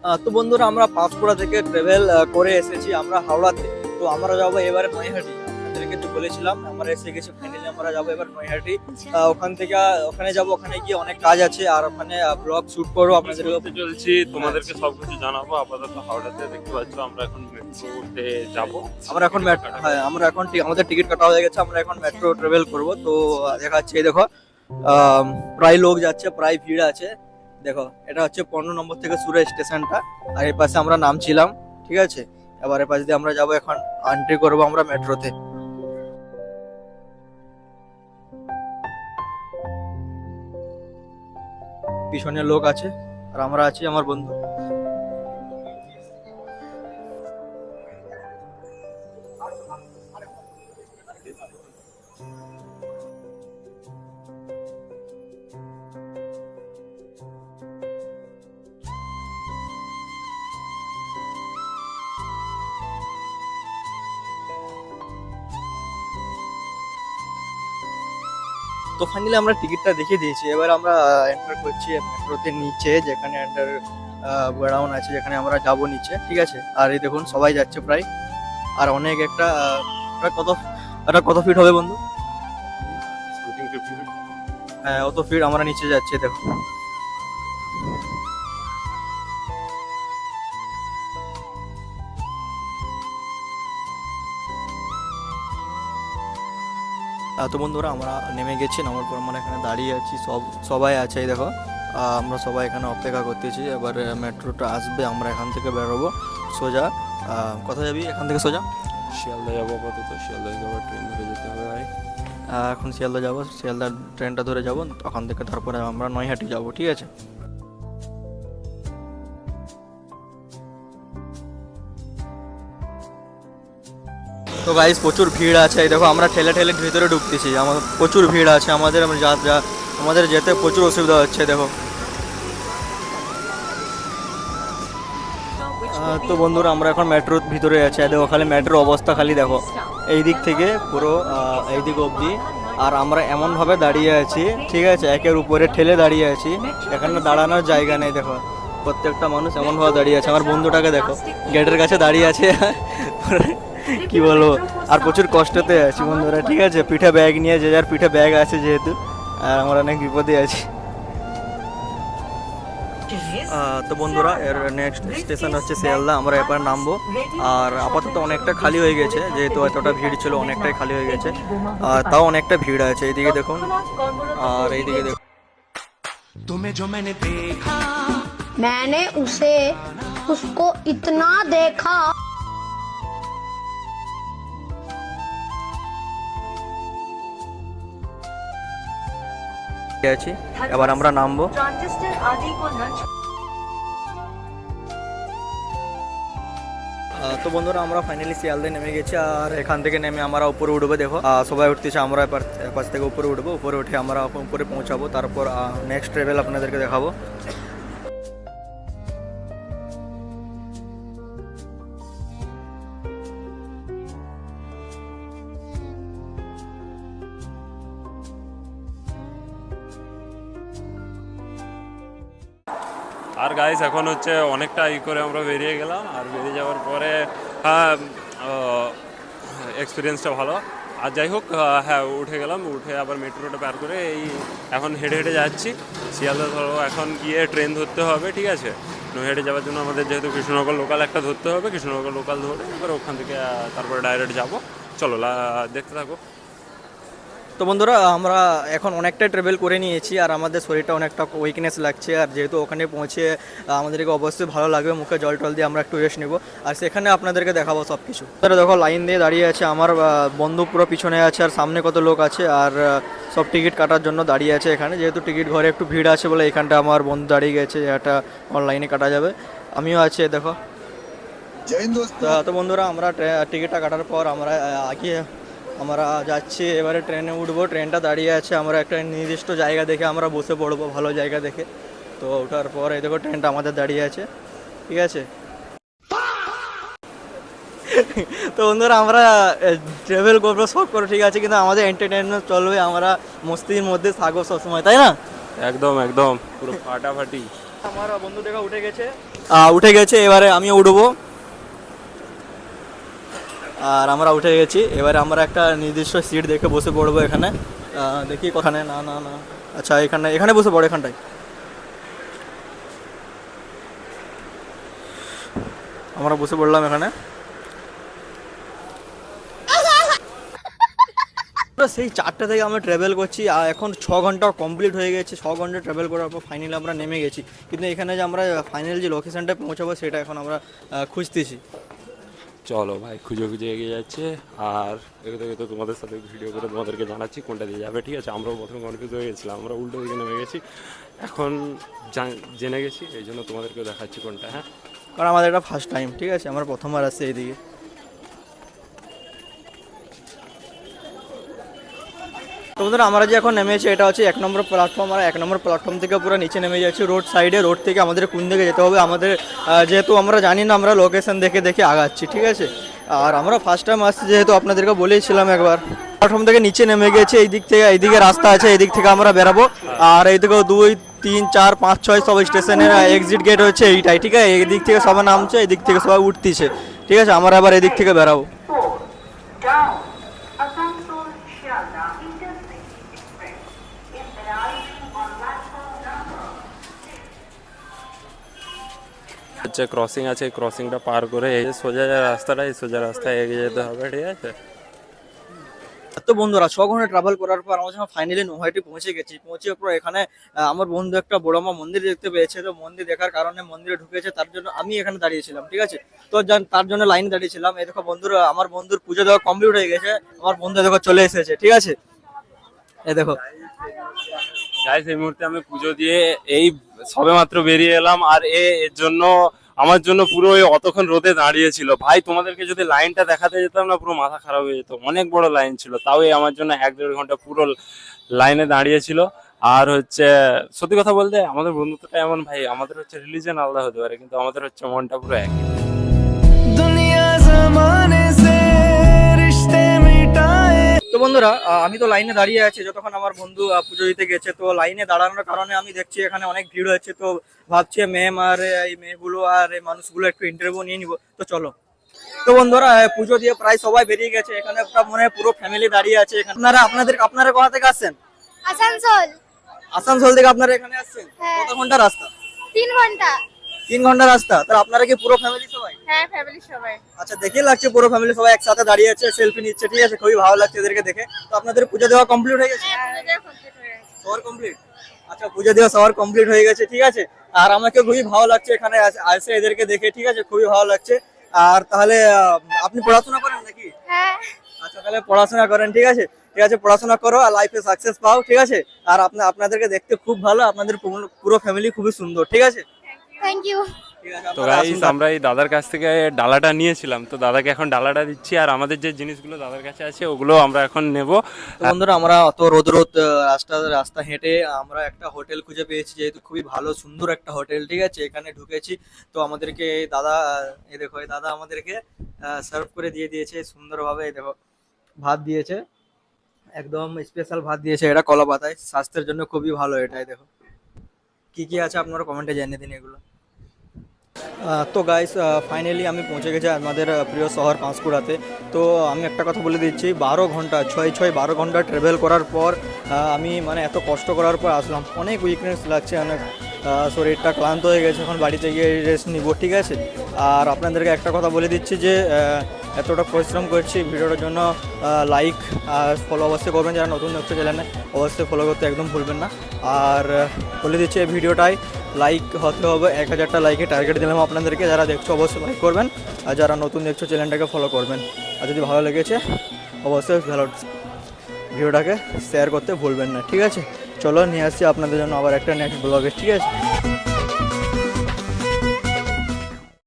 তো বন্ধুরা আমরা পাঁশকুড়া থেকে ট্রেভেল করে এসেছি আমরা হাওড়াতে। তো আমরা যাবো এবারে নৈহাটি। আপনাদেরকে তো বলেছিলাম আমরা এসে গেছি, ফাইনালি আমরা যাবো এবার নৈহাটি। ওখান থেকে ওখানে যাবো, ওখানে গিয়ে অনেক কাজ আছে আর ওখানে ব্লগ শুট করবো আপনাদের। চলছি, তোমাদেরকে সবকিছু জানাবো। আপাতত হাওড়াতে দেখতে পাচ্ছ আমরা এখন মেট্রোতে যাবো। আমরা এখন হ্যাঁ আমরা এখন আমাদের টিকিট কাটা হয়ে গেছে, আমরা এখন মেট্রো ট্রাভেল করব। তো দেখাচ্ছে এই দেখো প্রায় লোক যাচ্ছে, প্রায় ভিড় আছে। দেখো এটা হচ্ছে 15 নম্বর থেকে শুরু স্টেশনটা, আর এর পাশে আমরা নামছিলাম, ঠিক আছে। এবার এর পাশে দিয়ে আমরা যাবো, এখন এন্ট্রি করবো আমরা মেট্রোতে। পিছনে লোক আছে আর আমরা আছি আমার বন্ধু। তো ফাইনালি আমরা টিকিটটা দেখিয়ে দিয়েছি, এবার আমরা এন্টার করছি মেট্রোতে নিচে, যেখানে এন্টার গোডাউন আছে, যেখানে আমরা যাবো নিচে, ঠিক আছে। আর এই দেখুন সবাই যাচ্ছে প্রায়, আর অনেক একটা কত ফিট হবে বন্ধু? হ্যাঁ অত ফিট আমরা নিচে যাচ্ছি, দেখো। তো বন্ধুরা আমরা নেমে গেছি, নামার পর আমরা এখানে দাঁড়িয়ে আছি, সবাই আছে এই দেখো। আমরা সবাই এখানে অপেক্ষা করতেছি, এবার মেট্রোটা আসবে, আমরা এখান থেকে বেরোবো সোজা। কোথায় যাবি এখান থেকে সোজা? শিয়ালদা যাবো আপাতত, শিয়ালদা যাবো, ট্রেন ধরে যেতে হবে ভাই। এখন শিয়ালদা যাবো, শিয়ালদা ট্রেনটা ধরে যাবো, ওখান থেকে তারপরে আমরা নৈহাটি যাবো, ঠিক আছে। তো গাইস প্রচুর ভিড় আছে, এই দেখো আমরা ঠেলে ঠেলে ভিতরে ঢুকতেছি, আমাদের প্রচুর ভিড় আছে, আমাদের যেতে প্রচুর অসুবিধা হচ্ছে, দেখো। তো বন্ধুরা আমরা এখন মেট্রোর ভিতরে আছি, দেখো খালি মেট্রোর অবস্থা খালি দেখো, এই দিক থেকে পুরো এই দিক অবধি। আর আমরা এমনভাবে দাঁড়িয়ে আছি, ঠিক আছে, একের উপরে ঠেলে দাঁড়িয়ে আছি, এখানে দাঁড়ানোর জায়গা নেই, দেখো প্রত্যেকটা মানুষ এমনভাবে দাঁড়িয়ে আছে। আমার বন্ধুটাকে দেখো গেটের কাছে দাঁড়িয়ে আছে কি বলবো, আর প্রচুর কষ্টতে আছি বন্ধুরা, ঠিক আছে। পিঠে ব্যাগ নিয়ে, যে যার পিঠে ব্যাগ আছে যেহেতু, আর আমরা অনেক বিপদে আছি। তো বন্ধুরা এর নেক্সট স্টেশন হচ্ছে শিয়ালদা, আমরা এবার নামবো। আর আপাতত অনেকটা খালি হয়ে গেছে, যেহেতু এতটা ভিড় ছিল অনেকটাই খালি হয়ে গেছে, আর তাও অনেকটা ভিড় আছে, এইদিকে দেখুন আর এইদিকে দেখুন। मैंने उसको इतना देखा। আছি, এবার আমরা নামবো। তো বন্ধুরা আমরা ফাইনালি শিয়ালদায় নেমে গেছি, আর এখান থেকে নেমে আমরা উপরে উঠবো, দেখো সবাই উঠতেছে, আমরা পাশ থেকে উপরে উঠবো, উপরে উঠে আমরা উপরে পৌঁছাবো, তারপর নেক্সট ট্রেভেল আপনাদেরকে দেখাবো। আর গাইস এখন হচ্ছে অনেকটা করে আমরা বেরিয়ে গেলাম, আর বেরিয়ে যাওয়ার পরে হ্যাঁ এক্সপিরিয়েন্সটা ভালো। আর যাই হোক হ্যাঁ উঠে গেলাম, উঠে আবার মেট্রোটা পার করে এই এখন হেঁটে হেঁটে যাচ্ছি শিয়ালদা। ধরো এখন গিয়ে ট্রেন ধরতে হবে, ঠিক আছে। নৈহাটি যাওয়ার জন্য আমাদের যেহেতু কৃষ্ণনগর লোকাল একটা ধরতে হবে, কৃষ্ণনগর লোকাল ধরে এবার ওখান থেকে তারপরে ডাইরেক্ট যাবো। চলো দেখতে থাকো। তো বন্ধুরা আমরা এখন অনেকটা ট্রাভেল করে নিয়েছি, আর আমাদের শরীরটা অনেকটা উইকনেস লাগছে, আর যেহেতু ওখানে পৌঁছে আমাদেরকে অবশ্যই ভালো লাগবে, মুখে জল টল দিয়ে আমরা একটু রেস্ট নেবো, আর সেখানে আপনাদেরকে দেখাবো সব কিছু। তারা দেখো লাইন দিয়ে দাঁড়িয়ে আছে, আমার বন্ধু পুরো পিছনে আছে, আর সামনে কত লোক আছে, আর সব টিকিট কাটার জন্য দাঁড়িয়ে আছে এখানে। যেহেতু টিকিট ঘরে একটু ভিড় আছে বলে এখানটা আমার বন্ধু দাঁড়িয়ে গেছে, এটা অনলাইনে কাটা যাবে, আমিও আছি দেখো। তো বন্ধুরা আমরা টিকিটটা কাটার পর আমরা যাচ্ছি, এবারে ট্রেনে উঠবো, ট্রেনটা দাঁড়িয়ে আছে, আমরা একটা নির্দিষ্ট জায়গা দেখে আমরা বসে পড়বো, ভালো জায়গা দেখে। তো ওঠার পর এই দেখো ট্রেনটা আমাদের দাঁড়িয়ে আছে, ঠিক আছে। তো বন্ধুরা আমরা ট্রাভেল করবো, শখ করবো, ঠিক আছে, কিন্তু আমাদের এন্টারটেনমেন্ট চলবে, আমরা মস্তির মধ্যে থাকবো সবসময়, তাই না? একদম একদম পুরো ফাটাফাটি। আমার বন্ধু দেখা উঠে গেছে, উঠে গেছে, এবারে আমিও উঠবো। আর আমরা উঠে গেছি, এবারে আমরা একটা নির্দিষ্ট সিট দেখে বসে পড়বো এখানে। দেখি কোখানে, না না না, আচ্ছা এখানে, এখানে বসে পড়ো, এখানটায়। আমরা বসে পড়লাম এখানে। সেই 4টা থেকে আমরা ট্রাভেল করছি আর এখন 6 ঘন্টা কমপ্লিট হয়ে গেছে। 6 ঘন্টা ট্রাভেল করার পর ফাইনালি আমরা নেমে গেছি, কিন্তু এখানে যে আমরা ফাইনাল যে লোকেশনটা পৌঁছাবো সেটা এখন আমরা খুঁজতেছি। চলো ভাই, খুঁজে খুঁজে এগিয়ে যাচ্ছে। আর এগোতে এগোতে তোমাদের সাথে ভিডিও করে তোমাদেরকে জানাচ্ছি কোনটা দিয়ে যাবে, ঠিক আছে? আমরাও প্রথমে কনফিউজ হয়ে গেছিলাম, আমরা উল্টো দিকে নেমে গেছি, এখন জেনে গেছি, এই জন্য তোমাদেরকেও দেখাচ্ছি কোনটা। হ্যাঁ, কারণ আমাদের এটা ফার্স্ট টাইম, ঠিক আছে, আমরা প্রথমবার আসছি এইদিকে। তো বন্ধুরা আমরা যে এখন নেমেছি এটা হচ্ছে 1 নম্বর প্ল্যাটফর্ম। আমরা 1 নম্বর প্ল্যাটফর্ম থেকে পুরো নিচে নেমে যাচ্ছি রোড সাইডে। রোড থেকে আমাদের কোন দিকে যেতে হবে আমাদের যেহেতু আমরা জানি না, আমরা লোকেশন দেখে দেখে আগাচ্ছি, ঠিক আছে? আর আমরা ফার্স্ট টাইম আসছি যেহেতু আপনাদেরকে বলেইছিলাম একবার। প্ল্যাটফর্ম থেকে নিচে নেমে গেছি, এই দিক থেকে, এইদিকে রাস্তা আছে, এই দিক থেকে আমরা বেরাবো। আর এই দিকেও 2, 3, 4, 5, 6 সব স্টেশনের এক্সিট গেট হচ্ছে এইটাই, ঠিক আছে? এই দিক থেকে সবাই নামছে, এই দিক থেকে সবাই উঠতেছে, ঠিক আছে? আমরা আবার এদিক থেকে বেরাবো। Asansol Shialda Intercity Express is arriving on platform number. হচ্ছে ক্রসিং আছে, ক্রসিংটা পার করে এই যে সোজা যে রাস্তাটা, এই সোজা রাস্তায় এগিয়ে যেতে হবে, ঠিক আছে? তো বন্ধুরা 6 ঘন্টা ট্রাভেল করার পর আমরা যখন ফাইনালি নৈহাটি পৌঁছে গেছি, পৌঁছে পর এখানে আমার বন্ধু একটা বড়মা মন্দির দেখতে পেয়েছে। তো মন্দির দেখার কারণে মন্দিরে ঢুকেছে, তার জন্য আমি এখানে দাঁড়িয়েছিলাম, ঠিক আছে? তো তার জন্য লাইনে দাঁড়িয়েছিলাম। এই দেখো বন্ধুরা, আমার বন্ধুর পুজো দেওয়া কমপ্লিট হয়ে গেছে, আমার বন্ধু দেখো চলে এসেছে, ঠিক আছে? এই দেখো গাইস, এই মুহূর্তে আমি পুজো দিয়ে এই সবেমাত্র বেরিয়ে এলাম। আর এর জন্য আমার জন্য পুরো ওই অতক্ষণ রোদে দাঁড়িয়েছিল। ভাই তোমাদেরকে যদি লাইনটা দেখাতে যেতাম না, পুরো মাথা খারাপ হয়ে যেত, অনেক বড় লাইন ছিল। তাও এই আমার জন্য 1-1.5 ঘন্টা পুরো লাইনে দাঁড়িয়েছিল। আর হচ্ছে সত্যি কথা বলতে আমাদের বন্ধুত্বটা এমন, ভাই আমাদের হচ্ছে রিলিজিয়ন আলাদা হতে পারে, কিন্তু আমাদের হচ্ছে মনটা পুরো একই। তো বন্ধুরা আমি তো লাইনে দাঁড়িয়ে আছি যতক্ষণ আমার বন্ধু পুজো দিতে গেছে। তো লাইনে দাঁড়ানোর কারণে আমি দেখছি এখানে অনেক ভিড় হয়েছে। তো ভাবছি ম্যাম আর এই মেয়েগুলো আর এই মানুষগুলো একটু ইন্টারভিউ নিয়ে নিবো। তো চলো। তো বন্ধুরা পুজো দিয়ে প্রায় সবাই বেরিয়ে গেছে, এখানে একটা মনে হয় পুরো ফ্যামিলি দাঁড়িয়ে আছে এখানে। আপনারা কোথা থেকে আসছেন? আসানসোল। আসানসোল থেকে আপনারা এখানে আসছেন? হ্যাঁ। কত ঘন্টা রাস্তা? 3 ঘন্টা। 3 ঘন্টা রাস্তা। তাহলে আপনারা কি পুরো ফ্যামিলি সবাই? হ্যাঁ, ফ্যামিলি সবাই। আচ্ছা, দেখে লাগছে পুরো ফ্যামিলি সবাই একসাথে দাঁড়িয়ে আছে, সেলফি নিচ্ছে, ঠিক আছে? খুবই ভালো লাগছে এদেরকে দেখে। তো আপনাদের পুজো দেওয়া কমপ্লিট হয়ে গেছে? সবার কমপ্লিট? আচ্ছা, পুজো দেওয়া সবার কমপ্লিট হয়ে গেছে, ঠিক আছে? আর আমাকে খুবই ভালো লাগছে এখানে আসে এদেরকে দেখে, ঠিক আছে? খুবই ভালো লাগছে। আর তাহলে আপনি পড়াশোনা করেন নাকি? হ্যাঁ। আচ্ছা, তাহলে পড়াশোনা করেন, ঠিক আছে? ঠিক আছে, পড়াশোনা করো আর লাইফে সাকসেস পাও, ঠিক আছে? আর আপনাদেরকে দেখতে খুব ভালো, আপনাদের পুরো ফ্যামিলি খুবই সুন্দর, ঠিক আছে? Thank you. ঠিক আছে, তো আপনারা গাইস, আসুন। আমরা এই দাদার কাছ থেকে ডালাটা নিয়েছিলাম, তো দাদাকে এখন ডালাটা দিচ্ছি। আর আমাদের যে জিনিসগুলো দাদার কাছে আছে ওগুলো আমরা এখন নেব। তো বন্ধুরা আমরা অত রোদ রাস্তা হেঁটে আমরা একটা হোটেল খুঁজে পেয়েছি, যেহেতু খুবই ভালো সুন্দর একটা হোটেল, ঠিক আছে? এখানে ঢুকেছি। তো আমাদেরকে দাদা, এই দেখো এই দাদা আমাদেরকে সার্ভ করে দিয়ে দিয়েছে সুন্দরভাবে। এই দেখো ভাত দিয়েছে, একদম স্পেশাল ভাত দিয়েছে, এটা কলা পাতায়, স্বাস্থ্যের জন্য খুবই ভালো। এটাই দেখো কি কি আছে আপনারা কমেন্টে জানিয়ে দিন এগুলো। তো গাইস ফাইনালি আমি পৌঁছে গেছি আমাদের প্রিয় শহর পাঁশকুড়াতে। তো আমি একটা কথা বলে দিচ্ছি, 12 ঘন্টা 12 ঘন্টা ট্রাভেল করার পর আমি মানে এত কষ্ট করার পর আসলাম। অনেক উইকনেস লাগছে, অনেক শরীরটা ক্লান্ত হয়ে গেছে, এখন বাড়িতে গিয়ে রেস্ট নিব, ঠিক আছে? আর আপনাদেরকে একটা কথা বলে দিচ্ছি যে এতটা পরিশ্রম করছি ভিডিওটার জন্য, লাইক আর ফলো অবশ্যই করবেন। যারা নতুন দেখছে চ্যানেলে অবশ্যই ফলো করতে একদম ভুলবেন না। আর বলে দিচ্ছি এই ভিডিওটাই লাইক হতে হবে 1000টা লাইকে টার্গেট দিলাম আপনাদেরকে। যারা দেখছো অবশ্যই লাইক করবেন, আর যারা নতুন দেখছো চ্যানেলটাকে ফলো করবেন। আর যদি ভালো লেগেছে অবশ্যই ভিডিওটাকে শেয়ার করতে ভুলবেন না, ঠিক আছে? চলো নিয়ে আসছি আপনাদের জন্য আবার একটা নেক্সট ব্লগে, ঠিক আছে?